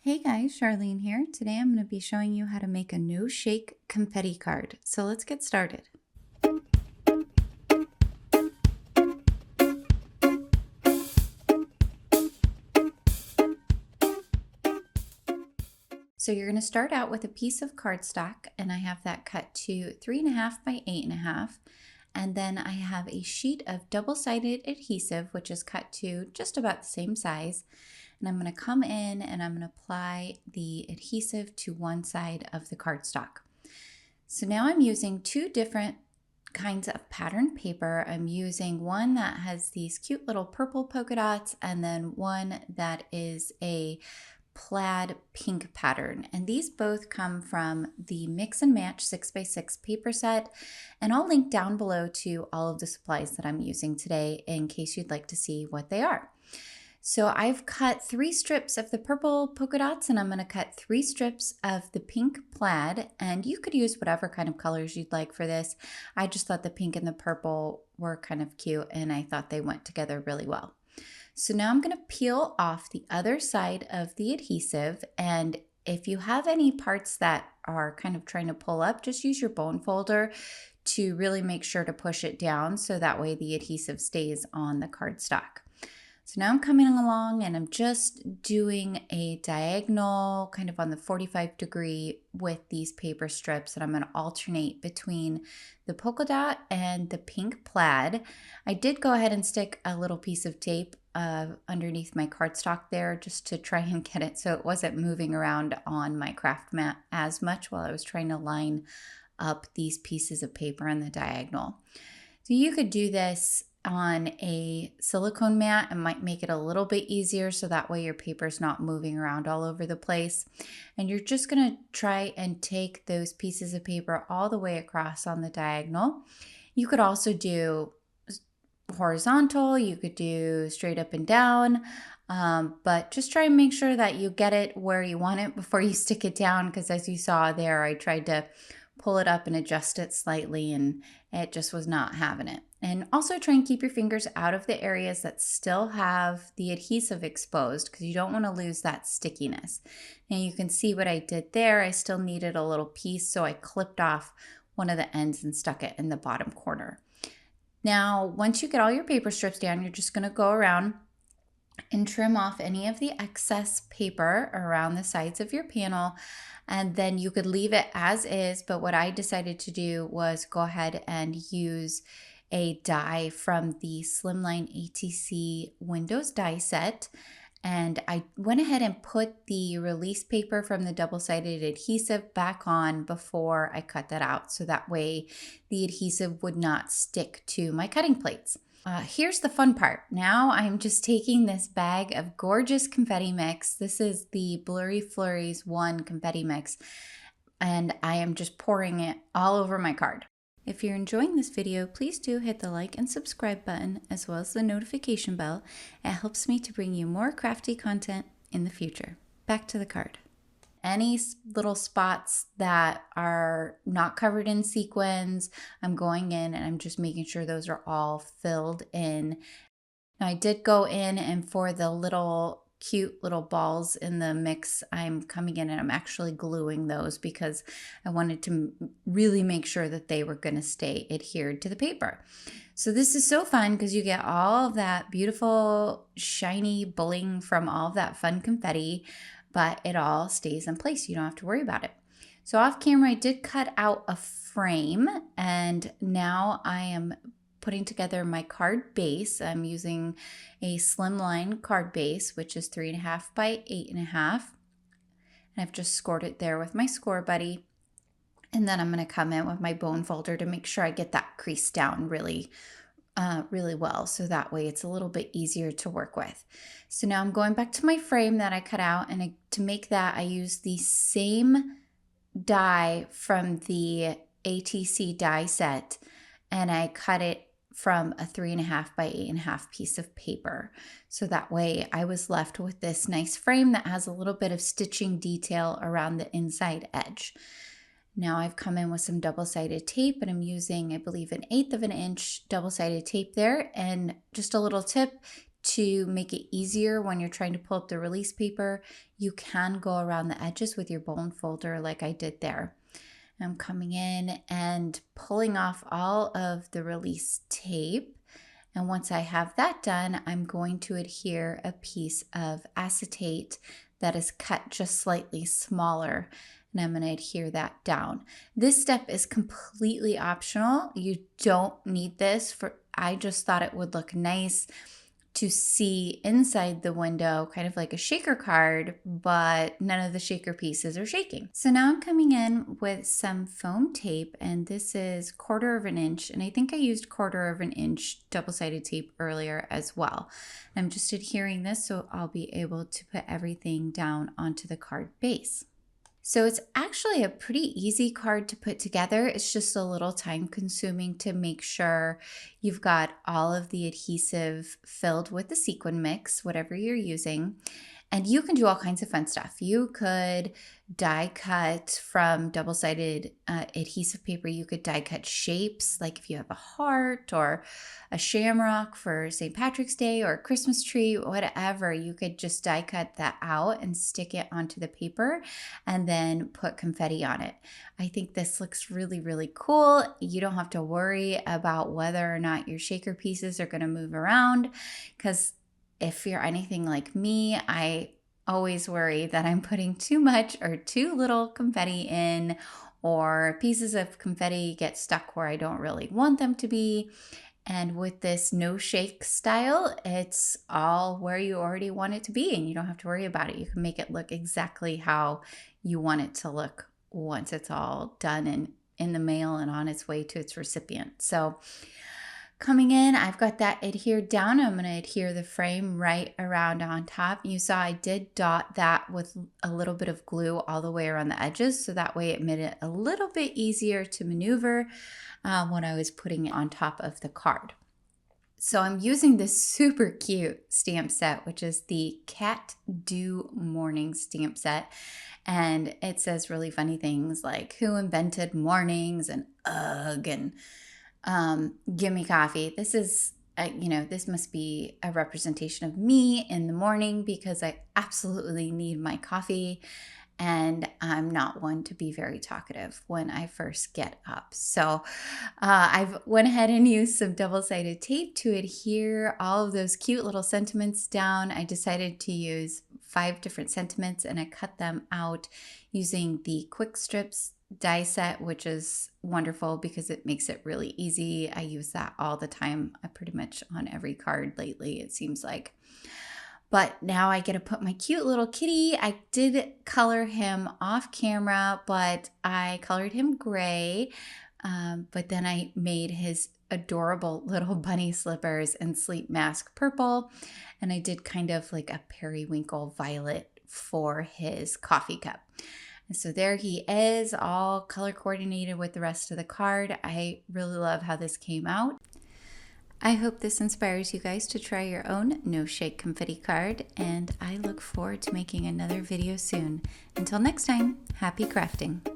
Hey guys, Charlene here. Today I'm going to be showing you how to make a no shake confetti card. So let's get started. So you're going to start out with a piece of cardstock, and I have that cut to 3.5 by 8.5. And then I have a sheet of double-sided adhesive, which is cut to just about the same size. And I'm going to come in and I'm going to apply the adhesive to one side of the cardstock. So now I'm using two different kinds of pattern paper. I'm using one that has these cute little purple polka dots and then one that is a plaid pink pattern, and these both come from the Mix and Match 6x6 paper set, and I'll link down below to all of the supplies that I'm using today in case you'd like to see what they are. So I've cut 3 strips of the purple polka dots, and I'm going to cut 3 strips of the pink plaid, and you could use whatever kind of colors you'd like for this. I just thought the pink and the purple were kind of cute, and I thought they went together really well. So now I'm going to peel off the other side of the adhesive, and if you have any parts that are kind of trying to pull up, just use your bone folder to really make sure to push it down so that way the adhesive stays on the cardstock. So now I'm coming along and I'm just doing a diagonal kind of on the 45-degree with these paper strips, and I'm going to alternate between the polka dot and the pink plaid. I did go ahead and stick a little piece of tape underneath my cardstock there just to try and get it so it wasn't moving around on my craft mat as much while I was trying to line up these pieces of paper in the diagonal. So you could do this on a silicone mat and might make it a little bit easier so that way your paper's not moving around all over the place. And you're just going to try and take those pieces of paper all the way across on the diagonal. You could also do horizontal, you could do straight up and down, but just try and make sure that you get it where you want it before you stick it down, because as you saw there, I tried to pull it up and adjust it slightly and it just was not having it. And also try and keep your fingers out of the areas that still have the adhesive exposed, because you don't want to lose that stickiness. Now you can see what I did there. I still needed a little piece, so I clipped off one of the ends and stuck it in the bottom corner. Now, once you get all your paper strips down, you're just going to go around and trim off any of the excess paper around the sides of your panel, and then you could leave it as is, but what I decided to do was go ahead and use a die from the Slimline ATC Windows die set, and I went ahead and put the release paper from the double-sided adhesive back on before I cut that out, so that way the adhesive would not stick to my cutting plates. Here's the fun part. Now I'm just taking this bag of gorgeous confetti mix. This is the Blurry Flurries 1 confetti mix, and I am just pouring it all over my card. If you're enjoying this video, please do hit the like and subscribe button as well as the notification bell. It helps me to bring you more crafty content in the future. Back to the card. Any little spots that are not covered in sequins, I'm going in and I'm just making sure those are all filled in. Now I did go in, and for the little cute little balls in the mix, I'm coming in and I'm actually gluing those because I wanted to really make sure that they were going to stay adhered to the paper. So this is so fun because you get all of that beautiful shiny bling from all of that fun confetti, but it all stays in place. You don't have to worry about it. So off camera, I did cut out a frame, and now I am putting together my card base. I'm using a Slimline card base, which is 3.5 by 8.5. And I've just scored it there with my score buddy. And then I'm going to come in with my bone folder to make sure I get that crease down really well, so that way it's a little bit easier to work with. So now I'm going back to my frame that I cut out, and to make that I use the same die from the ATC die set, and I cut it from a 3.5 by 8.5 piece of paper. So that way I was left with this nice frame that has a little bit of stitching detail around the inside edge. Now I've come in with some double-sided tape, and I'm using, I believe, 1/8 of an inch double-sided tape there. And just a little tip, To make it easier when you're trying to pull up the release paper, you can go around the edges with your bone folder like I did there. I'm coming in and pulling off all of the release tape. And once I have that done, I'm going to adhere a piece of acetate that is cut just slightly smaller. And I'm going to adhere that down. This step is completely optional. You don't need this. I just thought it would look nice to see inside the window, kind of like a shaker card, but none of the shaker pieces are shaking. So now I'm coming in with some foam tape, and this is 1/4 of an inch, and I think I used 1/4 of an inch double-sided tape earlier as well. I'm just adhering this so I'll be able to put everything down onto the card base. So it's actually a pretty easy card to put together. It's just a little time consuming to make sure you've got all of the adhesive filled with the sequin mix, whatever you're using. And you can do all kinds of fun stuff. You could die cut from double-sided adhesive paper. You could die cut shapes, like if you have a heart or a shamrock for St. Patrick's Day or a Christmas tree, whatever. You could just die cut that out and stick it onto the paper and then put confetti on it. I think this looks really, really cool. You don't have to worry about whether or not your shaker pieces are going to move around, because if you're anything like me, I always worry that I'm putting too much or too little confetti in, or pieces of confetti get stuck where I don't really want them to be. And with this no shake style, it's all where you already want it to be, and you don't have to worry about it. You can make it look exactly how you want it to look once it's all done and in the mail and on its way to its recipient. So coming in, I've got that adhered down. I'm going to adhere the frame right around on top. You saw I did dot that with a little bit of glue all the way around the edges, so that way it made it a little bit easier to maneuver when I was putting it on top of the card. So I'm using this super cute stamp set, which is the Cat Dew Morning stamp set. And it says really funny things like, who invented mornings, and ugh, and gimme coffee. This is, this must be a representation of me in the morning, because I absolutely need my coffee, and I'm not one to be very talkative when I first get up. So I've went ahead and used some double-sided tape to adhere all of those cute little sentiments down. I decided to use 5 different sentiments, and I cut them out using the Quick Strips die set, which is wonderful because it makes it really easy. I use that all the time, pretty much on every card lately, it seems like. But now I get to put my cute little kitty. I did color him off camera, but I colored him gray. But then I made his adorable little bunny slippers and sleep mask purple. And I did kind of like a periwinkle violet for his coffee cup. So there he is, all color coordinated with the rest of the card. I really love how this came out. I hope this inspires you guys to try your own no shake confetti card, and I look forward to making another video soon. Until next time, happy crafting.